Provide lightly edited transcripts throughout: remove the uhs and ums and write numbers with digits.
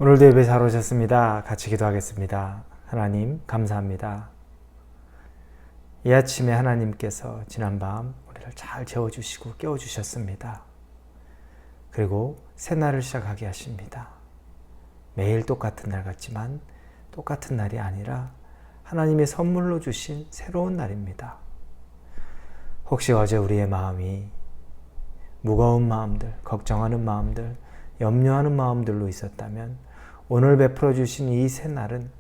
오늘도 예배 잘 오셨습니다. 같이 기도하겠습니다. 하나님 감사합니다. 이 아침에 하나님께서 지난밤 우리를 잘 재워주시고 깨워주셨습니다. 그리고 새날을 시작하게 하십니다. 매일 똑같은 날 같지만 똑같은 날이 아니라 하나님의 선물로 주신 새로운 날입니다. 혹시 어제 우리의 마음이 무거운 마음들, 걱정하는 마음들, 염려하는 마음들로 있었다면 오늘 베풀어 주신 이 새날은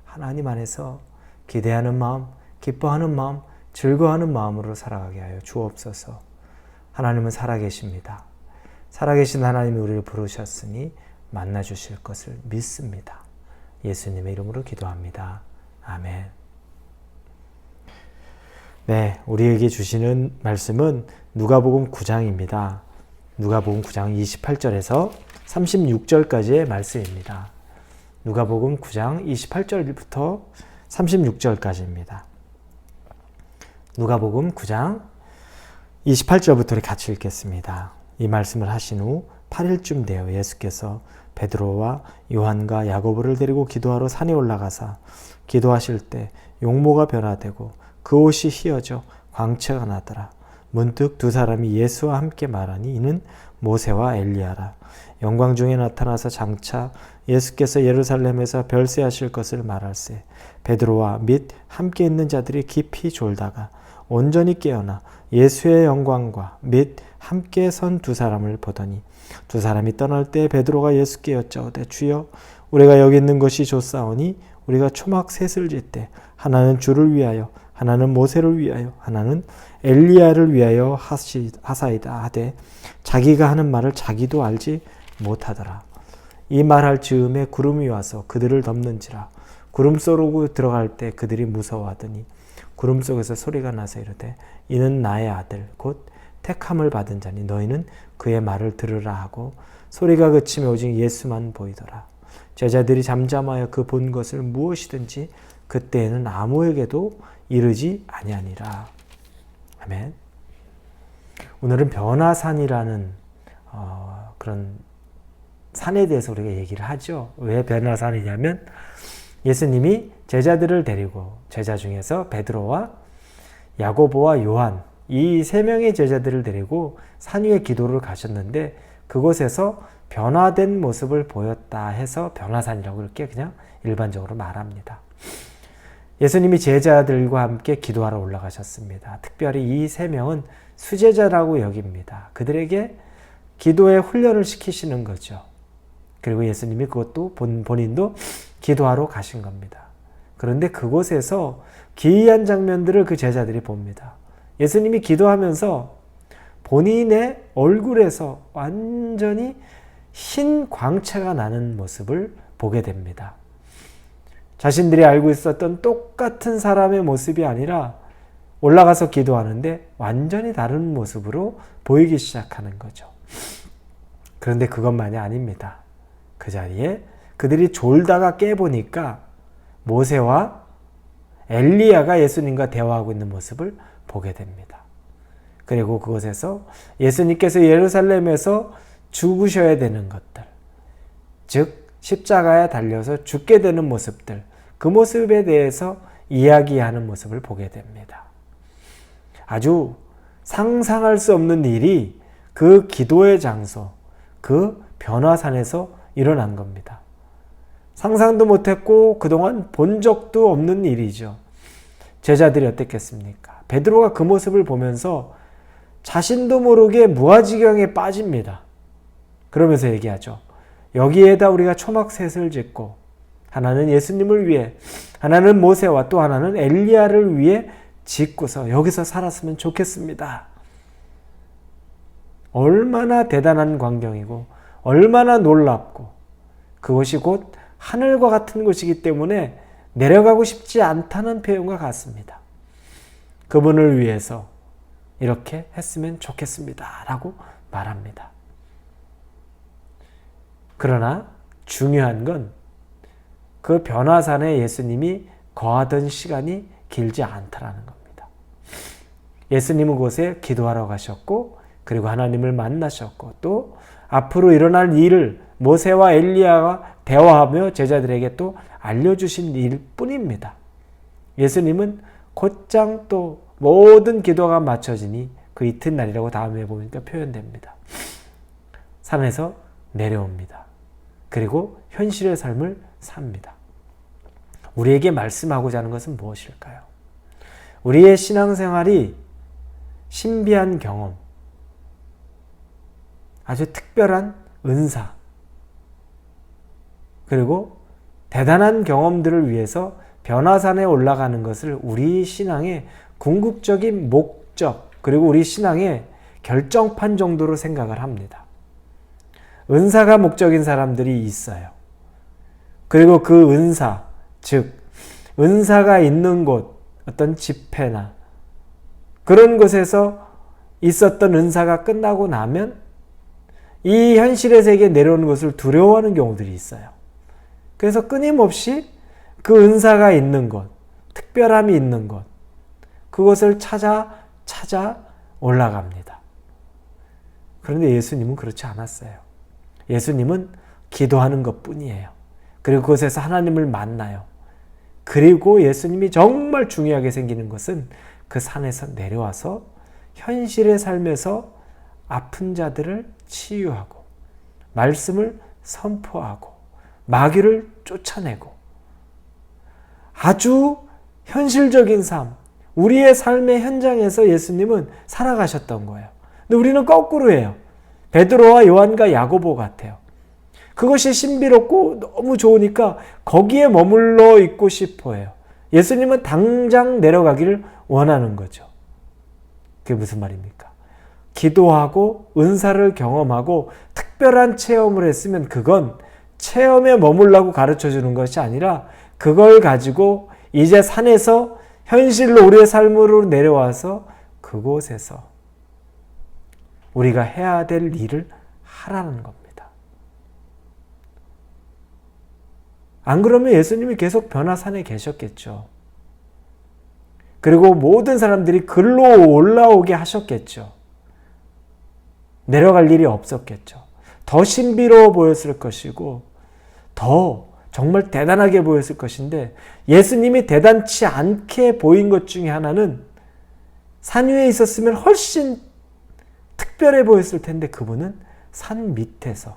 하나님 안에서 기대하는 마음, 기뻐하는 마음, 즐거워하는 마음으로 살아가게 하여 주옵소서. 하나님은 살아계십니다. 살아계신 하나님이 우리를 부르셨으니 만나 주실 것을 믿습니다. 예수님의 이름으로 기도합니다. 아멘. 네, 우리에게 주시는 말씀은 누가복음 9장입니다. 누가복음 9장 28절에서 36절까지의 말씀입니다. 누가복음 9장 28절부터 36절까지입니다. 누가복음 9장 28절부터 우리 같이 읽겠습니다. 이 말씀을 하신 후 8일쯤 되어 예수께서 베드로와 요한과 야고보를 데리고 기도하러 산에 올라가사 기도하실 때 용모가 변화되고 그 옷이 휘어져 광채가 나더라. 문득 두 사람이 예수와 함께 말하니 이는 모세와 엘리야라. 영광 중에 나타나서 장차 예수께서 예루살렘에서 별세하실 것을 말할세. 베드로와 및 함께 있는 자들이 깊이 졸다가 온전히 깨어나 예수의 영광과 및 함께 선 두 사람을 보더니 두 사람이 떠날 때 베드로가 예수께 여짜오되 주여 우리가 여기 있는 것이 좋사오니 우리가 초막 셋을 짓되 하나는 주를 위하여 하나는 모세를 위하여 하나는 엘리야를 위하여 하사이다 하되 자기가 하는 말을 자기도 알지 못하더라. 이 말할 즈음에 구름이 와서 그들을 덮는지라. 구름 속으로 들어갈 때 그들이 무서워하더니 구름 속에서 소리가 나서 이르되 이는 나의 아들 곧 택함을 받은 자니 너희는 그의 말을 들으라 하고 소리가 그치며 오직 예수만 보이더라. 제자들이 잠잠하여 그 본 것을 무엇이든지 그때에는 아무에게도 이르지 아니하니라. 아멘. 오늘은 변화산이라는 그런 산에 대해서 우리가 얘기를 하죠. 왜 변화산이냐면 예수님이 제자들을 데리고 제자 중에서 베드로와 야고보와 요한 이 세 명의 제자들을 데리고 산 위에 기도를 가셨는데 그곳에서 변화된 모습을 보였다 해서 변화산이라고 이렇게 그냥 일반적으로 말합니다. 예수님이 제자들과 함께 기도하러 올라가셨습니다. 특별히 이 세 명은 수제자라고 여깁니다. 그들에게 기도의 훈련을 시키시는 거죠. 그리고 예수님이 그것도 본인도 기도하러 가신 겁니다. 그런데 그곳에서 기이한 장면들을 그 제자들이 봅니다. 예수님이 기도하면서 본인의 얼굴에서 완전히 흰 광채가 나는 모습을 보게 됩니다. 자신들이 알고 있었던 똑같은 사람의 모습이 아니라 올라가서 기도하는데 완전히 다른 모습으로 보이기 시작하는 거죠. 그런데 그것만이 아닙니다. 그 자리에 그들이 졸다가 깨보니까 모세와 엘리야가 예수님과 대화하고 있는 모습을 보게 됩니다. 그리고 그곳에서 예수님께서 예루살렘에서 죽으셔야 되는 것들, 즉 십자가에 달려서 죽게 되는 모습들, 그 모습에 대해서 이야기하는 모습을 보게 됩니다. 아주 상상할 수 없는 일이 그 기도의 장소, 그 변화산에서 일어난 겁니다. 상상도 못했고 그동안 본 적도 없는 일이죠. 제자들이 어땠겠습니까? 베드로가 그 모습을 보면서 자신도 모르게 무아지경에 빠집니다. 그러면서 얘기하죠. 여기에다 우리가 초막셋을 짓고 하나는 예수님을 위해 하나는 모세와 또 하나는 엘리야를 위해 짓고서 여기서 살았으면 좋겠습니다. 얼마나 대단한 광경이고 얼마나 놀랍고 그것이 곧 하늘과 같은 곳이기 때문에 내려가고 싶지 않다는 표현과 같습니다. 그분을 위해서 이렇게 했으면 좋겠습니다 라고 말합니다. 그러나 중요한 건 그 변화산에 예수님이 거하던 시간이 길지 않다라는 겁니다. 예수님은 그곳에 기도하러 가셨고 그리고 하나님을 만나셨고 또 앞으로 일어날 일을 모세와 엘리야가 대화하며 제자들에게 또 알려주신 일 뿐입니다. 예수님은 곧장 또 모든 기도가 맞춰지니 그 이튿날이라고 다음에 보니까 표현됩니다. 산에서 내려옵니다. 그리고 현실의 삶을 삽니다. 우리에게 말씀하고자 하는 것은 무엇일까요? 우리의 신앙생활이 신비한 경험, 아주 특별한 은사, 그리고 대단한 경험들을 위해서 변화산에 올라가는 것을 우리 신앙의 궁극적인 목적, 그리고 우리 신앙의 결정판 정도로 생각을 합니다. 은사가 목적인 사람들이 있어요. 그리고 그 은사, 즉 은사가 있는 곳, 어떤 집회나 그런 곳에서 있었던 은사가 끝나고 나면 이 현실의 세계에 내려오는 것을 두려워하는 경우들이 있어요. 그래서 끊임없이 그 은사가 있는 곳, 특별함이 있는 곳, 그것을 찾아 올라갑니다. 그런데 예수님은 그렇지 않았어요. 예수님은 기도하는 것뿐이에요. 그리고 그곳에서 하나님을 만나요. 그리고 예수님이 정말 중요하게 생기는 것은 그 산에서 내려와서 현실의 삶에서 아픈 자들을 치유하고 말씀을 선포하고 마귀를 쫓아내고 아주 현실적인 삶, 우리의 삶의 현장에서 예수님은 살아가셨던 거예요. 근데 우리는 거꾸로 해요. 베드로와 요한과 야고보 같아요. 그것이 신비롭고 너무 좋으니까 거기에 머물러 있고 싶어 해요. 예수님은 당장 내려가기를 원하는 거죠. 그게 무슨 말입니까? 기도하고 은사를 경험하고 특별한 체험을 했으면 그건 체험에 머물라고 가르쳐 주는 것이 아니라 그걸 가지고 이제 산에서 현실로 우리의 삶으로 내려와서 그곳에서 우리가 해야 될 일을 하라는 겁니다. 안 그러면 예수님이 계속 변화산에 계셨겠죠. 그리고 모든 사람들이 글로 올라오게 하셨겠죠. 내려갈 일이 없었겠죠. 더 신비로워 보였을 것이고 더 정말 대단하게 보였을 것인데 예수님이 대단치 않게 보인 것 중에 하나는 산 위에 있었으면 훨씬 특별해 보였을 텐데 그분은 산 밑에서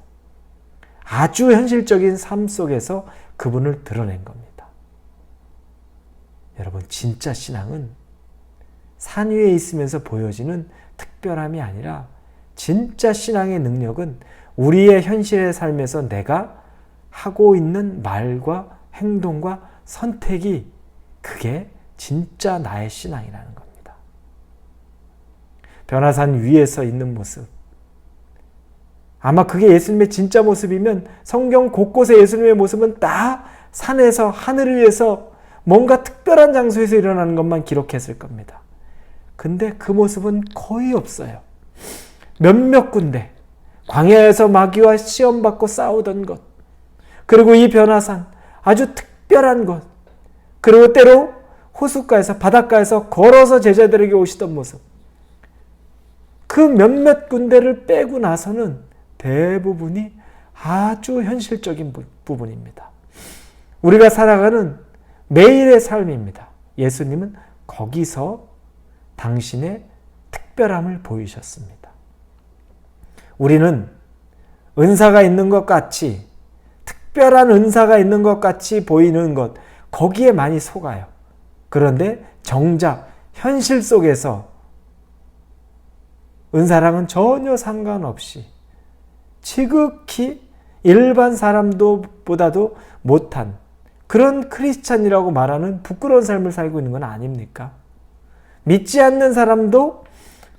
아주 현실적인 삶 속에서 그분을 드러낸 겁니다. 여러분, 진짜 신앙은 산 위에 있으면서 보여지는 특별함이 아니라 진짜 신앙의 능력은 우리의 현실의 삶에서 내가 하고 있는 말과 행동과 선택이 그게 진짜 나의 신앙이라는 겁니다. 변화산 위에서 있는 모습. 아마 그게 예수님의 진짜 모습이면 성경 곳곳에 예수님의 모습은 다 산에서 하늘 위에서 뭔가 특별한 장소에서 일어나는 것만 기록했을 겁니다. 근데 그 모습은 거의 없어요. 몇몇 군데 광야에서 마귀와 시험받고 싸우던 것, 그리고 이 변화산 아주 특별한 것, 그리고 때로 호숫가에서 바닷가에서 걸어서 제자들에게 오시던 모습, 그 몇몇 군데를 빼고 나서는 대부분이 아주 현실적인 부분입니다. 우리가 살아가는 매일의 삶입니다. 예수님은 거기서 당신의 특별함을 보이셨습니다. 우리는 은사가 있는 것 같이, 특별한 은사가 있는 것 같이 보이는 것, 거기에 많이 속아요. 그런데 정작 현실 속에서 은사랑은 전혀 상관없이 지극히 일반 사람보다도 못한 그런 크리스찬이라고 말하는 부끄러운 삶을 살고 있는 건 아닙니까? 믿지 않는 사람도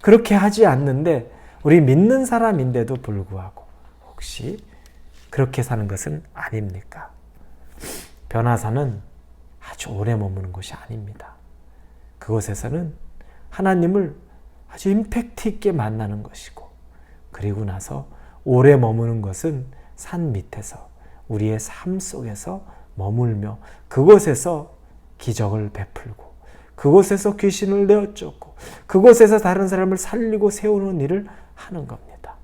그렇게 하지 않는데 우리 믿는 사람인데도 불구하고 혹시 그렇게 사는 것은 아닙니까? 변화산은 아주 오래 머무는 곳이 아닙니다. 그곳에서는 하나님을 아주 임팩트 있게 만나는 것이고, 그리고 나서 오래 머무는 것은 산 밑에서 우리의 삶 속에서 머물며 그곳에서 기적을 베풀고 그곳에서 귀신을 내어쫓고 그곳에서 다른 사람을 살리고 세우는 일을 하는 겁니다.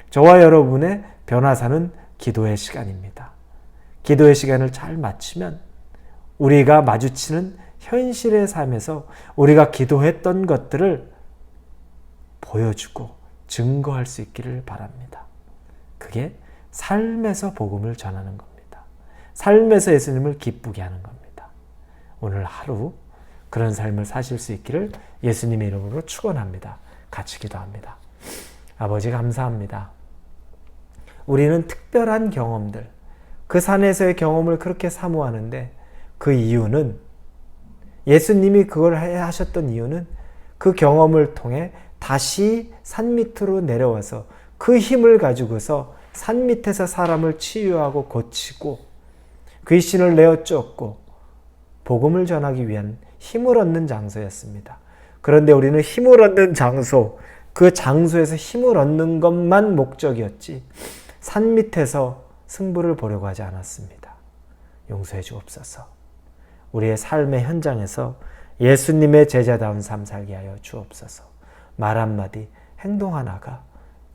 저와 여러분의 변화산은 기도의 시간입니다. 기도의 시간을 잘 맞추면 우리가 마주치는 현실의 삶에서 우리가 기도했던 것들을 보여주고 증거할 수 있기를 바랍니다. 그게 삶에서 복음을 전하는 겁니다. 삶에서 예수님을 기쁘게 하는 겁니다. 오늘 하루 그런 삶을 사실 수 있기를 예수님의 이름으로 축원합니다. 같이 기도합니다. 아버지 감사합니다. 우리는 특별한 경험들, 그 산에서의 경험을 그렇게 사모하는데 그 이유는 예수님이 그걸 하셨던 이유는 그 경험을 통해 다시 산 밑으로 내려와서 그 힘을 가지고서 산 밑에서 사람을 치유하고 고치고 귀신을 내어 쫓고 복음을 전하기 위한 힘을 얻는 장소였습니다. 그런데 우리는 힘을 얻는 장소, 그 장소에서 힘을 얻는 것만 목적이었지 산 밑에서 승부를 보려고 하지 않았습니다. 용서해 주옵소서. 우리의 삶의 현장에서 예수님의 제자다운 삶 살게 하여 주옵소서. 말 한마디, 행동 하나가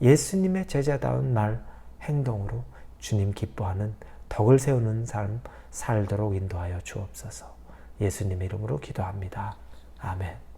예수님의 제자다운 말, 행동으로 주님 기뻐하는 덕을 세우는 삶 살도록 인도하여 주옵소서. 예수님 이름으로 기도합니다. 아멘.